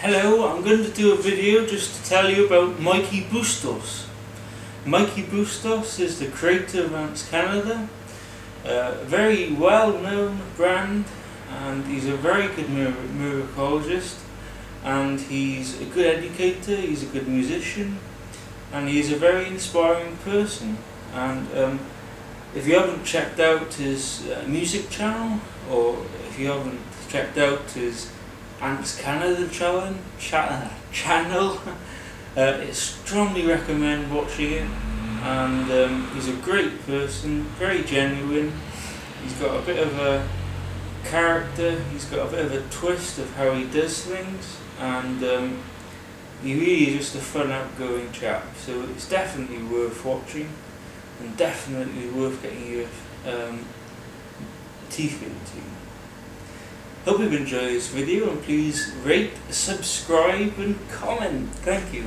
Hello, I'm going to do a video just to tell you about Mikey Bustos. Mikey Bustos is the creator of Ants Canada, a very well known brand, and he's a very good myricologist, and he's a good educator, he's a good musician, and he's a very inspiring person. And if you haven't checked out his music channel, or if you haven't checked out his Ants Canada channel, I strongly recommend watching it. And he's a great person, very genuine. He's got a bit of a character, he's got a bit of a twist of how he does things, and he really is just a fun, outgoing chap. So it's definitely worth watching, and definitely worth getting your teeth into. Hope you've enjoyed this video, and please rate, subscribe and comment. Thank you.